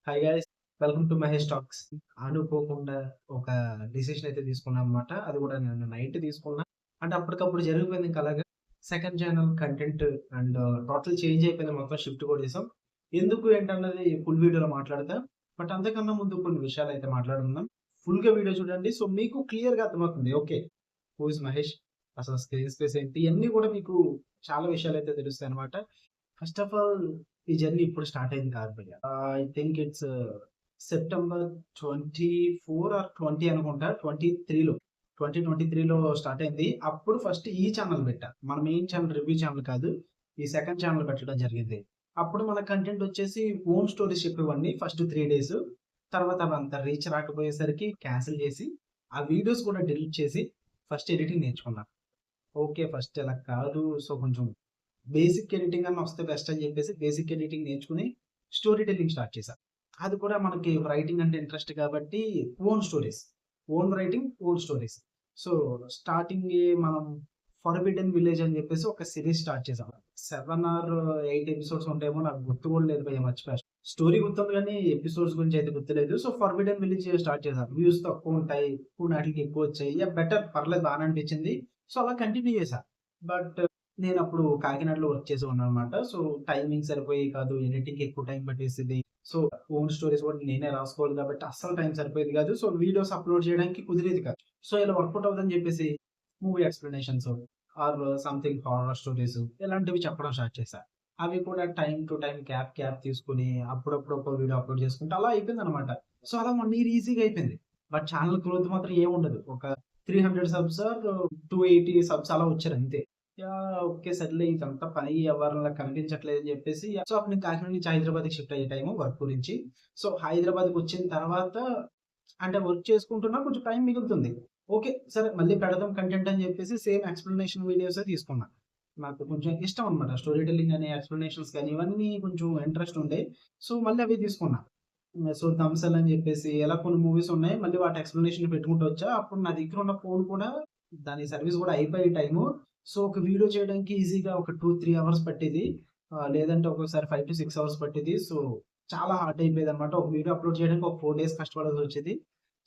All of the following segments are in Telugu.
Hi guys, welcome to Mahesh talks. అనుకోకుండా ఒక డిసిషన్ అయితే తీసుకున్నా అనమాట. అది కూడా నేను నైట్ తీసుకున్నా. అంటే అప్పటికప్పుడు జరిగిపోయింది ఇంకా అలాగా. Second channel content and total change అయిపోయింది. మొత్తం షిఫ్ట్ కొట్టేసాం. ఎందుకు ఏంటన్నది ఫుల్ వీడియోలో మాట్లాడతా. బట్ అంతకన్నా ముందు కొన్ని విషయాలు అయితే మాట్లాడుకుందాం. ఫుల్‌గా వీడియో చూడండి. సో మీకు క్లియర్‌గా అర్థమవుతుంది. ఓకే. Who is Mahesh? అసలు స్క్రీన్ స్పేస్ ఏంటి? ఇయన్నీ కూడా మీకు చాలా విషయాలైతే తెలుస్తాయన్నమాట. ఫస్ట్ ఆఫ్ ఆల్ ఈ జర్నీ ఇప్పుడు స్టార్ట్ అయింది కాదు భయ్య. I think it's September 24 or 20 అనుకుంటా. 2023లో స్టార్ట్ అయింది. అప్పుడు ఫస్ట్ ఈ ఛానల్ పెట్టా. మన మెయిన్ ఛానల్ రివ్యూ ఛానల్ కాదు. ఈ సెకండ్ ఛానల్ పెట్టడం జరిగింది. అప్పుడు మన కంటెంట్ వచ్చేసి ఓన్ స్టోరీస్ చెప్పేవాడిని ఫస్ట్ 3 డేస్. తర్వాత అవంత రీచ్ రాకపోయేసరికి క్యాన్సిల్ చేసి, ఆ వీడియోస్ కూడా డిలీట్ చేసి ఫస్ట్ ఎడిటింగ్ నేర్చుకున్నా. ఓకే. ఫస్ట్ ఇలా కాదు. సో కొంచెం బేసిక్ ఎడిటింగ్ అన్నా వస్తే బెస్ట్ అని చెప్పేసి బేసిక్ ఎడిటింగ్ నేర్చుకొని స్టోరీ టెల్లింగ్ స్టార్ట్ చేశా. అది కూడా మనకి రైటింగ్ అంటే ఇంట్రెస్ట్ కాబట్టి own stories. Own writing, own stories. So స్టార్టింగే మనం 'ఫర్బిడెన్ విలేజ్' అని చెప్పేసి ఒక సిరీస్ స్టార్ట్ చేసాం. 7 ఆర్ 8 ఎపిసోడ్స్ ఉంటాయేమో నాకు గుర్తు కూడా లేదు భయ్యా, మర్చిపోయా. స్టోరీ గుర్తుంది గానీ ఎపిసోడ్స్ గురించి అయితే గుర్తులేదు. సో 'ఫర్బిడెన్ విలేజ్' స్టార్ట్ చేశా. వ్యూస్ తక్కువ ఉంటాయి. వాటికి ఎక్కువ వచ్చాయి. బెటర్, పర్లేదు, బానే అనిపించింది. సో అలా కంటిన్యూ చేశా. బట్ నేనప్పుడు కాకినాడలో వర్క్ చేసేవాడిననమాట. సో, టైమింగ్ సరిపోయేయి కాదు. ఎడిటింగ్‌కి ఎక్కువ టైం పట్టేసేది. సో, ఓన్ స్టోరీస్ కూడా నేనే రాసుకోవాలి కాబట్టి అస్సలు టైం సరిపోయేది కాదు. సో, వీడియోస్ అప్‌లోడ్ చేయడానికి కుదిరేది కాదు. సో, ఇలా వర్కౌట్ అవ్వదని చెప్పేసి movie explanations or something horror stories ఇలాంటివి చెప్పడం స్టార్ట్ చేశా. అవి కూడా టైమ్ టు టైమ్ గ్యాప్ తీసుకొని అప్పుడప్పుడు ఒక వీడియో అప్‌లోడ్ చేసుకుంటూ అలా అయిపోయిందనమాట. సో, అలా 1 ఇయర్ ఈజీగా అయిపోయింది. బట్ ఛానెల్ గ్రోత్ మాత్రం ఏముండదు. ఒక 300 సబ్స్ ఆర్ 280 సబ్స్ అలా వచ్చారంతే. ఓకే. సర్లే ఇదంతా పని వ్యవహారంలా కనిపించట్లేదని జెప్పేసి సో, అప్పుడు నేను కాకినాడ నుంచి హైదరాబాద్‌కి షిఫ్ట్ అయ్యే టైము వర్క్ గురించి. సో, హైదరాబాద్‌కొచ్చిన తర్వాత అంటే వర్క్ చేసుకుంటున్నా కొంచెం టైం మిగులుతుంది. ఓకే. సరే మళ్ళీ పెడదాం కంటెంట్ అని జెప్పేసి సేమ్ ఎక్స్‌ప్లనేషన్ వీడియోసే తీసుకున్నా. నాకు కొంచెం ఇష్టం అన్నమాట. స్టోరీ టెల్లింగ్ అని, ఎక్స్‌ప్లనేషన్స్ గాని ఇవన్నీ కొంచెం ఇంట్రెస్ట్ ఉండే. సో, మళ్ళీ అవే తీసుకున్నా. సో, 'దంసల్' అని జెప్పేసి ఇలా కొన్ని మూవీస్ ఉన్నాయి. మళ్ళీ వాటి ఎక్స్‌ప్లనేషన్ పెట్టుకుంటూ వచ్చా. అప్పుడు నా దగ్గర ఉన్న ఫోన్ కూడా దాని సర్వీస్ గూడా అయిపోయే టైము. సో, ఒక వీడియో చేయడానికి ఈజీగా ఒక 2, 3 అవర్స్ పట్టేది. లేదంటే ఒక్కొక్కసారి 5-6 అవర్స్ పట్టేది. సో, చాలా హార్డ్ అయిపోయేదనమాట. ఒక వీడియో అప్‌లోడ్ చేయడానికి ఒక 4 డేస్ కష్టపడాల్సొచ్చేది.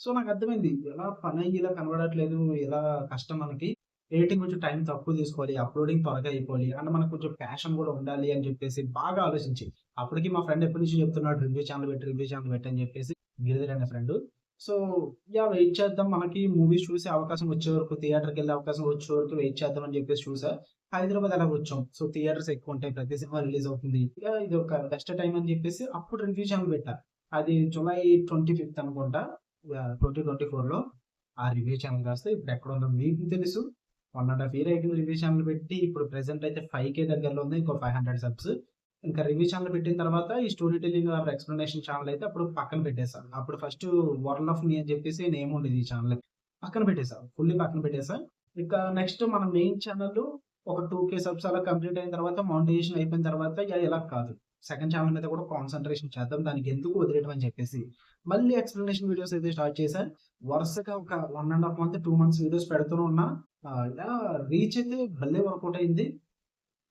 సో, నాకర్థమైంది. ఇలా పనయ్యి ఇలా కనబడట్లేదు. ఇలా కష్టం మనకి. ఎడిటింగ్ కొంచెం టైం తక్కువ తీసుకోవాలి. అప్‌లోడింగ్ త్వరగా అయిపోవాలి. అండ్ మనకు కొంచెం ప్యాషన్ గూడా ఉండాలి అని చెప్పేసి బాగా ఆలోచించి, అప్పటికి మా ఫ్రెండ్ ఎప్పటినుంచో చెప్తున్నాడు రివ్యూ ఛానెల్ పెట్టు అని చెప్పేసి, గిరిధర్ అనే ఫ్రెండు. సో, వెయిట్ చేద్దాం. మనకి మూవీస్ చూసే అవకాశం వచ్చే వరకు, థియేటర్‌కెళ్ళే అవకాశం వచ్చే వరకు వెయిట్ చేద్దాం అని చెప్పేసి చూసా. హైదరాబాద్ ఎలాగో వచ్చాం. సో, థియేటర్స్ ఎక్కువుంటాయి. ప్రతి సినిమా రిలీజ్ అవుతుంది. ఇది ఒక బెస్ట్ టైమ్ అని చెప్పేసి అప్పుడు రివ్యూ ఛానెల్ పెట్టా. అది జులై 25థ్ అనుకుంటా. 2024లో ఆ రివ్యూ ఛానెల్ కాస్త ఇప్పుడు ఎక్కడుందో మీకు తెలుసు. 1 ½ ఇయర్ అయితుంది రివ్యూ ఛానెల్ పెట్టి. ఇప్పుడు ప్రెజెంట్ అయితే 5,000 దగ్గరలో ఉంది. ఇంకో 500 సబ్స్. ఇంకా రివ్యూ ఛానెల్ పెట్టిన తర్వాత ఈ story telling or explanation channel అయితే అప్పుడు పక్కన పెట్టేసా. అప్పుడు ఫస్ట్ 'వరల్డ్ ఆఫ్ మీ' అని చెప్పేసి నేమ్ ఉండేది ఈ ఛానెల్‌కి. పక్కన పెట్టేసా. ఫుల్లీ పక్కన పెట్టేసా. ఇక నెక్స్ట్ మన మెయిన్ ఛానెల్ ఒక 2,000 సబ్స్ అలా కంప్లీట్ అయిన తర్వాత మానిటైజేషన్ అయిపోయిన తర్వాత ఇలా కాదు. సెకండ్ ఛానెల్ మీద కూడా కాన్సంట్రేషన్ చేద్దాం. దానికి ఎందుకు వదిలేయడం అని చెప్పేసి మళ్ళీ ఎక్స్‌ప్లనేషన్ వీడియోస్ అయితే స్టార్ట్ చేశా. వరుసగా ఒక 1 ½ మంత్, 2 మంత్స్ వీడియోస్ పెడుతూనే ఉన్నా. ఇలా రీచ్ అయితే భలే వర్కౌట్ అయింది.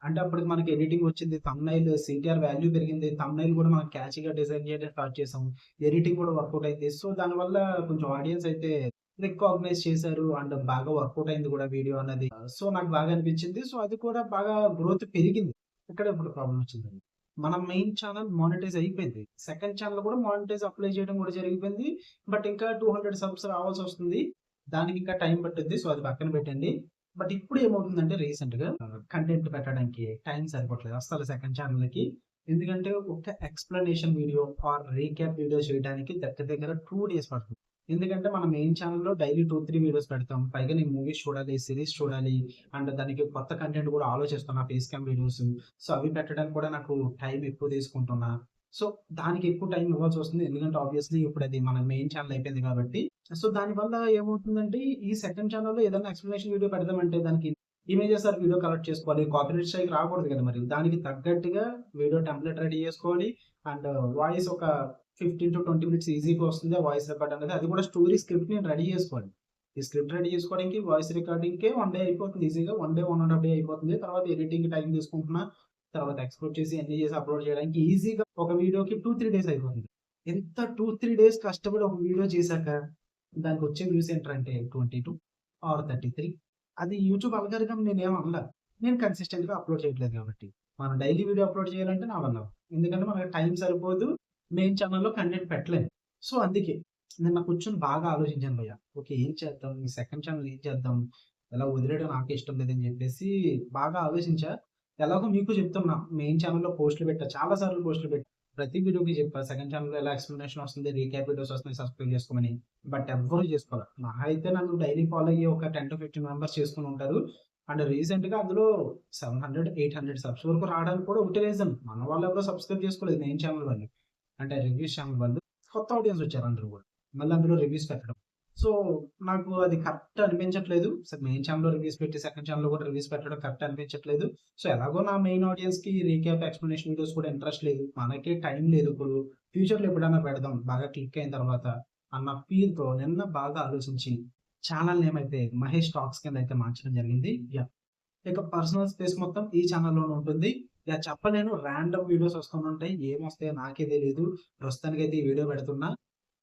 అంటే అప్పటికి మనకి ఎడిటింగ్ వచ్చింది. థంబ్‌నెయిల్ సీటీఆర్ వాల్యూ పెరిగింది. థంబ్‌నెయిల్ కూడా మనం క్యాచీగా డిజైన్ చేయడం స్టార్ట్ చేసాం. ఎడిటింగ్ కూడా వర్కౌట్ అయింది. సో, దానివల్ల కొంచెం ఆడియన్స్ అయితే రికాగ్నైజ్ చేశారు. అండ్ బాగా వర్కౌట్ అయింది కూడా వీడియో అన్నది. సో, నాకు బాగా అనిపించింది. సో, అది కూడా బాగా గ్రోత్ పెరిగింది. ఇక్కడ ఇప్పుడు ప్రాబ్లమ్ వచ్చిందండి. మన మెయిన్ ఛానెల్ మానిటైజ్ అయిపోయింది. సెకండ్ ఛానెల్ కూడా మానిటైజ్ అప్లై చేయడం కూడా జరిగిపోయింది. బట్ ఇంకా 200 సబ్స్ రావాల్సొస్తుంది. దానికి ఇంకా టైం పట్టుద్ది. సో, అది పక్కన పెట్టండి. బట్ ఇప్పుడు ఏమవుతుందంటే రీసెంట్‌గా కంటెంట్ పెట్టడానికి టైం సరిపోవట్లేదు అస్సలు సెకండ్ ఛానెల్‌కి. ఎందుకంటే ఒక explanation video or recap video చేయడానికి దగ్గర దగ్గర 2 డేస్ పడుతుంది. ఎందుకంటే మన మెయిన్ ఛానెల్‌లో డైలీ 2, 3 వీడియోస్ పెడతాం. పైగా నేను మూవీస్ చూడాలి, సీరీస్ చూడాలి. అండ్ దానికి కొత్త కంటెంట్ కూడా ఆలోచిస్తున్నా, ఫేస్ క్యామ్ వీడియోస్. సో, అవి పెట్టడానికి కూడా నాకు టైం ఎక్కువ తీసుకుంటున్నా. సో, దానికి ఎక్కువ టైం ఇవ్వాల్సొస్తుంది. ఎందుకంటే ఆబ్వియస్‌లీ ఇప్పుడది మన మెయిన్ ఛానెల్ అయిపోయింది కాబట్టి. సో, దానివల్ల ఏమవుతుందంటే ఈ సెకండ్ ఛానెల్‌లో ఏదైనా ఎక్స్‌ప్లనేషన్ వీడియో పెడదామంటే దానికి ఇమేజెస్ ఆర్ వీడియో కలెక్ట్ చేసుకోవాలి. కాపీరైట్ స్ట్రైక్ రాకూడదు కదా మరి. దానికి తగ్గట్టుగా వీడియో టెంప్లేట్ రెడీ చేసుకోవాలి. అండ్ వాయిస్ ఒక 15-20 మినిట్స్ ఈజీగా వస్తుంది. ఆ వాయిస్ రికార్డ్ అనేది. అది కూడా స్టోరీ స్క్రిప్ట్ నేను రెడీ చేసుకోవాలి. ఈ స్క్రిప్ట్ రెడీ చేసుకోవడానికి, వాయిస్ రికార్డింగ్‌కే 1 డే అయిపోతుంది ఈజీగా. 1 డే, 1 ½ డే అయిపోతుంది. తర్వాత ఎడిటింగ్‌కి టైం తీసుకుంటున్నా. తర్వాత ఎక్స్‌పోర్ట్ చేసి అన్నీ చేసి అప్‌లోడ్ చేయడానికి ఈజీగా ఒక వీడియోకి 2, 3 డేస్ అయిపోతుంది. ఎంత 2, 3 డేస్ కష్టపడి ఒక వీడియో చేశాక దానికొచ్చే వ్యూస్ ఏంట్రంటే 22 ఆర్ 33. అది యూట్యూబ్ అల్గారిథం నేనేమి అనలా. నేను కన్సిస్టెంట్‌గా అప్‌లోడ్ చేయట్లేదు కాబట్టి. మనం డైలీ వీడియో అప్‌లోడ్ చేయాలంటే నా వల్ల అవ్వదు. ఎందుకంటే మనకి టైం సరిపోదు. మెయిన్ ఛానెల్‌లో కంటెంట్ పెట్టలేను. సో, అందుకే నిన్న కూర్చొని బాగా ఆలోచించాను భయ్య. ఓకే. ఏం చేద్దాం? ఈ సెకండ్ ఛానెల్ ఏం చేద్దాం? ఇలా వదిలేయడం నాకే ఇష్టం లేదని చెప్పేసి బాగా ఆలోచించా. ఎలాగో మీకు చెప్తున్నా. మెయిన్ ఛానెల్‌లో పోస్ట్‌లు పెట్టా. చాలా సార్లు పోస్ట్‌లు పెట్టా. ప్రతి వీడియోకి చెప్పా. సెకండ్ ఛానెల్‌లో ఎలా ఎక్స్‌ప్లనేషన్ వస్తుంది, రీక్యాప్ వీడియోస్ వస్తున్నాయి సబ్స్క్రైబ్ చేసుకోమని. బట్ ఎవ్వరు చేసుకోలా. మహా అయితే నన్ను డైలీ ఫాలో అయ్యే ఒక 10-15 మెంబర్స్ చేసుకొని ఉంటారు. అండ్ రీసెంట్‌గా అందులో 700, 800 సబ్స్ వరకు రావడానికి కూడా ఒకటే రీజన్. మన వాళ్ళు ఎవరో సబ్స్క్రైబ్ చేసుకోలేదు మెయిన్ ఛానెల్ వాళ్ళు. అంటే రివ్యూస్ ఛానెల్ వాళ్ళు. కొత్త ఆడియన్స్ వచ్చారు అందరూ కూడా. మళ్ళీ అందులో రివ్యూస్ పెట్టడం. సో, నాకు అది కరెక్ట్ అనిపించట్లేదు. మెయిన్ ఛానెల్‌లో రివ్యూస్ పెట్టి, సెకండ్ ఛానెల్‌లో కూడా రివ్యూస్ పెట్టడం కరెక్ట్ అనిపించట్లేదు. సో, ఎలాగో నా మెయిన్ ఆడియన్స్‌కి రీక్యాప్, ఎక్స్‌ప్లనేషన్ వీడియోస్ కూడా ఇంట్రెస్ట్ లేదు. మనకి టైం లేదు ఇప్పుడు. ఫ్యూచర్‌లో ఎప్పుడైనా పెడదాం బాగా క్లిక్ అయిన తర్వాత అన్న ఫీల్‌తో నిన్న బాగా ఆలోచించి ఛానెల్ నేమ్ అయితే మహేష్ టాక్స్ కింద అయితే మార్చడం జరిగింది. యాహ్! ఇక పర్సనల్ స్పేస్ మొత్తం ఈ ఛానెల్‌లోనే ఉంటుంది. యాహ్! చెప్పలేను రాండమ్ వీడియోస్ వస్తుంటాయి. ఏమొస్తాయో నాకే తెలీదు. ప్రస్తుతానికైతే ఈ వీడియో పెడుతున్నా.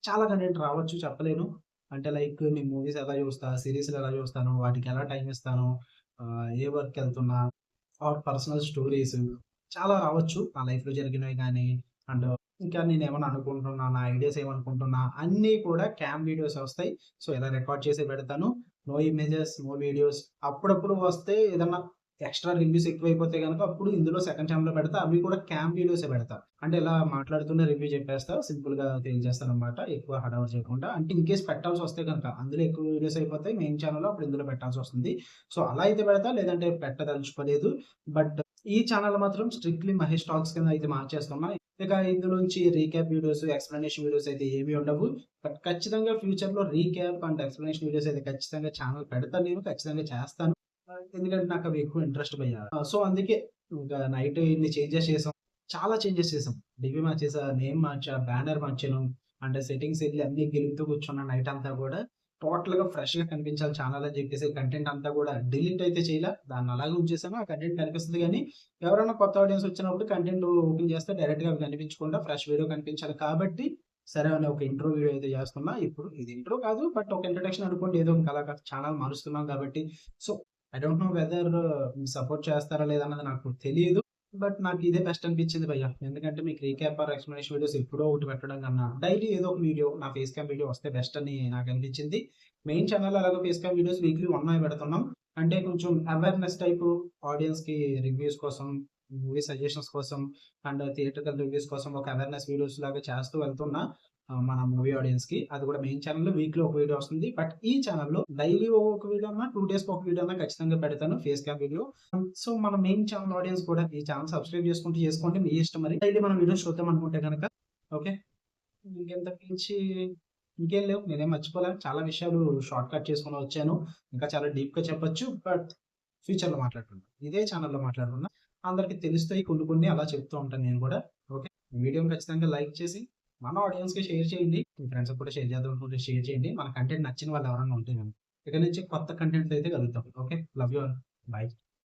చాలా కంటెంట్ రావచ్చు చెప్పలేను. అంటే లైక్ నేను మూవీస్ ఎలా చూస్తా, సీరీస్‌లు ఎలా చూస్తాను, వాటికి ఎలా టైమ్ ఇస్తాను, ఏ వర్క్‌కెళ్తున్నా ఆర్ పర్సనల్ స్టోరీస్ చాలా రావచ్చు. నా లైఫ్‌లో జరిగినవి గానీ, అండ్ ఇంకా నేనేమన్నా అనుకుంటున్నా, నా ఐడియాస్ ఏమనుకుంటున్నా అన్నీ కూడా క్యామ్ వీడియోస్ వస్తాయి. సో, ఇలా రికార్డ్ చేసి పెడతాను. No images, no videos. అప్పుడప్పుడు వస్తే ఏదన్నా ఎక్స్‌ట్రా రివ్యూస్ ఎక్కువైపోతే గనక అప్పుడు ఇందులో సెకండ్ ఛానెల్‌లో పెడతా. అవి కూడా క్యామ్ వీడియోసే పెడతా. అంటే ఇలా మాట్లాడుతూనే రివ్యూ చెప్పేస్తా. సింపుల్‌గా తేల్చేస్తాననమాట. ఎక్కువ హడావిడి చేయకుండా. అంటే ఇన్‌కేస్ పెట్టాల్సొస్తే గనక అందులో ఎక్కువ వీడియోస్ అయిపోతాయి మెయిన్ ఛానెల్‌లో అప్పుడు ఇందులో పెట్టాల్సొస్తుంది. సో, అలా అయితే పెడతా. లేదంటే పెట్టదలుచుకోలేదు. బట్ ఈ ఛానెల్ మాత్రం స్ట్రిక్ట్‌లీ మహేష్ టాక్స్ కింద అయితే మార్చేస్తున్నా. ఇక ఇందులోంచి రీక్యాప్ వీడియోస్, ఎక్స్‌ప్లనేషన్ వీడియోస్ అయితే ఏమి ఉండవు. బట్ ఖచ్చితంగా ఫ్యూచర్‌లో రీక్యాప్ అండ్ ఎక్స్‌ప్లనేషన్ వీడియోస్ అయితే ఖచ్చితంగా ఛానెల్ పెడతాను నేను. ఖచ్చితంగా చేస్తాను. ఎందుకంటే నాకవి ఎక్కువ ఇంట్రెస్ట్ భయ్యా. సో, అందుకే ఇంకా నైట్ ఇన్ని చేంజెస్ చేసాం. చాలా చేంజెస్ చేసాం. డీపీ మార్చేసా, నేమ్ మార్చా, బ్యానర్ మార్చాను. అంటే సెట్టింగ్స్ ఎళ్లి అన్నీ గెలుకుతూ కూర్చున్నా నైట్ అంతా గూడా. టోటల్‌గా ఫ్రెష్‌గా కనిపించాలి ఛానెల్ అని చెప్పేసి కంటెంట్ అంతా గూడా డిలీట్ అయితే చేయలా. దాన్ని అలాగే ఉంచేసాను. ఆ కంటెంట్ కనిపిస్తది గానీ, ఎవరైనా కొత్త ఆడియన్స్ వచ్చినప్పుడు కంటెంట్ ఓపెన్ చేస్తే డైరెక్ట్‌గా అవి కనిపించకుండా ఫ్రెష్ వీడియో కనిపించాలి కాబట్టి, సరే అని ఒక ఇంట్రో వీడియో అయితే చేస్తున్నా. ఇప్పుడు ఇది ఇంట్రో కాదు. బట్ ఒక ఇంట్రడక్షన్ అనుకోండి. ఏదో ఇంకా అలాగా ఛానెల్ మారుస్తున్నాం కాబట్టి. So, I don't know whether support చేస్తారా లేదా అన్నది నాకు తెలీదు. బట్ నాకు ఇదే బెస్ట్ అనిపించింది భయ్య. ఎందుకంటే మీకు రీక్యాప్ ఆర్ ఎక్స్‌ప్లనేషన్ వీడియోస్ ఎప్పుడో ఒకటి పెట్టడం కన్నా, డైలీ ఏదో ఒక వీడియో నా ఫేస్ క్యామ్ వీడియో వస్తే బెస్ట్ అని నాకు అనిపించింది. మెయిన్ ఛానెల్‌లో ఎలాగో ఫేస్ క్యామ్ వీడియోస్ వీక్లీ 1 పెడుతున్నాం. అంటే కొంచెం అవేర్‌నెస్ టైపు ఆడియన్స్‌కి రివ్యూస్ కోసం, మూవీ సజెషన్స్ కోసం అండ్ థియేట్రికల్ రివ్యూస్ కోసం ఒక అవేర్‌నెస్ వీడియోస్ లాగా చేస్తూ వెళ్తున్నా. మన మూవీ ఆడియన్స్‌కి. అది కూడా మెయిన్ ఛానెల్‌లో వీక్‌లీ ఒక వీడియో వస్తుంది. బట్ ఈ ఛానెల్‌లో డైలీ ఒక వీడియో అన్నా, 2 డేస్‌కి ఒక వీడియో అన్నా ఖచ్చితంగా పెడతాను ఫేస్ క్యామ్ వీడియో. సో, మన మెయిన్ ఛానెల్ ఆడియన్స్ కూడా ఈ ఛానెల్ సబ్స్క్రైబ్ చేసుకుంటే చేసుకోండి. మీ ఇష్టం మరి. డైలీ మనం వీడియోస్ చూద్దాం అనుకుంటే గనక ఓకే. ఇంకింతకు మించి ఇంకేం లేవు. నేనేం మర్చిపోలే. చాలా విషయాలు షార్ట్ కట్ చేసుకొని వచ్చాను. ఇంకా చాలా డీప్‌గా చెప్పొచ్చు. బట్ ఫ్యూచర్‌లో మాట్లాడుకుందాం. ఇదే ఛానెల్‌లో మాట్లాడుకుందాం. అందరికి తెలుస్తాయి కొన్ని కొన్ని అలా చెప్తూ ఉంటాను నేను కూడా. ఓకే. వీడియోని ఖచ్చితంగా లైక్ చేసి మన ఆడియన్స్‌కి షేర్ చేయండి. మీ ఫ్రెండ్స్‌కి కూడా షేర్ చేద్దాం అనుకుంటే షేర్ చేయండి. మన కంటెంట్ నచ్చిన వాళ్ళు ఎవరైనా ఉంటే గనుక. ఇక నుంచి కొత్త కంటెంట్ అయితే కలుద్దాం. Okay. Love you all. By.